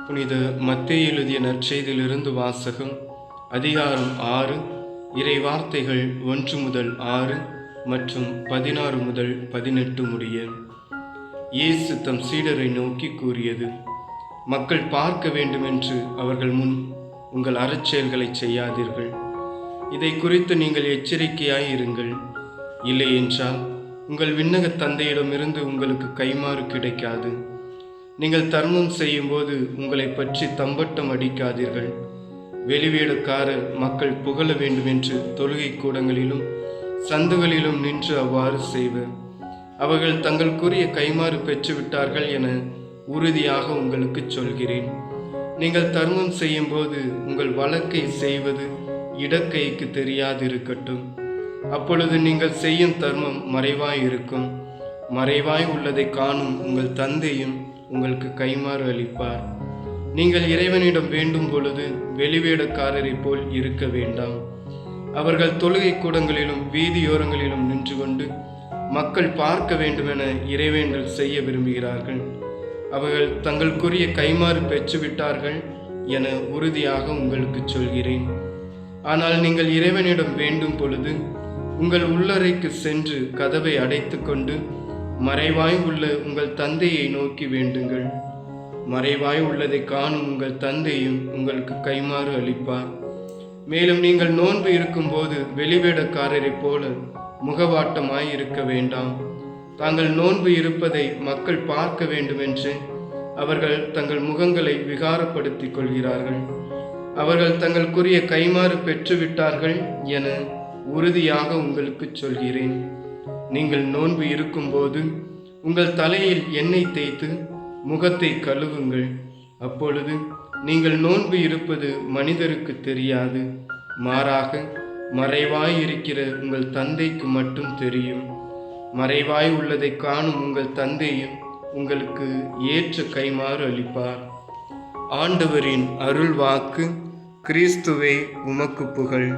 புனித மத்தேயு எழுதிய நற்செய்தியிலிருந்து வாசகம். அதிகாரம் 6, இறை வார்த்தைகள் 1 முதல் 6 மற்றும் 16 முதல் 18 முடிய. இயேசு தம் சீடரை நோக்கி கூறியது: மக்கள் பார்க்க வேண்டுமென்று அவர்கள் முன் உங்கள் அறச்செயல்களை செய்யாதீர்கள். இதை குறித்து நீங்கள் எச்சரிக்கையாய் இருங்கள். இல்லை என்றால் உங்கள் விண்ணக தந்தையிடமிருந்து உங்களுக்கு கைமாறு கிடைக்காது. நீங்கள் தர்மம் செய்யும்போது உங்களை பற்றி தம்பட்டம் அடிக்காதீர்கள். வெளிவேடக்காரர் மக்கள் புகழ வேண்டுமென்று தொழுகை கூடங்களிலும் சந்துகளிலும் நின்று அவ்வாறு செய்வர். அவர்கள் தங்களுக்குரிய கைமாறு பெற்றுவிட்டார்கள் என உறுதியாக உங்களுக்கு சொல்கிறேன். நீங்கள் தர்மம் செய்யும்போது உங்கள் வழக்கை செய்வது இடக்கைக்கு தெரியாதிருக்கட்டும். அப்பொழுது நீங்கள் செய்யும் தர்மம் மறைவாய் இருக்கும். மறைவாய் உள்ளதை காணும் உங்கள் தந்தையும் உங்களுக்கு கைமாறு அளிப்பார். நீங்கள் இறைவனிடம் வேண்டும் பொழுது வெளிவேடக்காரரை போல் இருக்க வேண்டாம். அவர்கள் தொழுகை கூடங்களிலும் வீதியோரங்களிலும் நின்று கொண்டு மக்கள் பார்க்க வேண்டுமென இறைவேண்டல் செய்ய விரும்புகிறார்கள். அவர்கள் தங்களுக்குரிய கைமாறு பெற்றுவிட்டார்கள் என உறுதியாக உங்களுக்கு சொல்கிறேன். ஆனால் நீங்கள் இறைவனிடம் வேண்டும் பொழுது உங்கள் உள்ளறைக்கு சென்று கதவை அடைத்து கொண்டு மறைவாய் உள்ள உங்கள் தந்தையை நோக்கி வேண்டுங்கள். மறைவாய் உள்ளதை காணும் உங்கள் தந்தையும் உங்களுக்கு கைமாறு அளிப்பார். மேலும் நீங்கள் நோன்பு இருக்கும்போது வெளிவேடக்காரரை போல முகவாட்டமாய் இருக்க வேண்டாம். தாங்கள் நோன்பு இருப்பதை மக்கள் பார்க்க வேண்டுமென்று அவர்கள் தங்கள் முகங்களை விகாரப்படுத்திக் கொள்கிறார்கள். அவர்கள் தங்களுக்குரிய கைமாறு பெற்றுவிட்டார்கள் என உறுதியாக உங்களுக்கு சொல்கிறேன். நீங்கள் நோன்பு இருக்கும்போது உங்கள் தலையில் எண்ணெய் தேய்த்து முகத்தை கழுவுங்கள். அப்பொழுது நீங்கள் நோன்பு இருப்பது மனிதருக்கு தெரியாது. மாறாக மறைவாய் இருக்கிற உங்கள் தந்தைக்கு மட்டும் தெரியும். மறைவாய் உள்ளதை காணும் உங்கள் தந்தையும் உங்களுக்கு ஏற்ற கைமாறு அளிப்பார். ஆண்டவரின் அருள் வாக்கு. கிறிஸ்துவே உமக்கு புகழ்.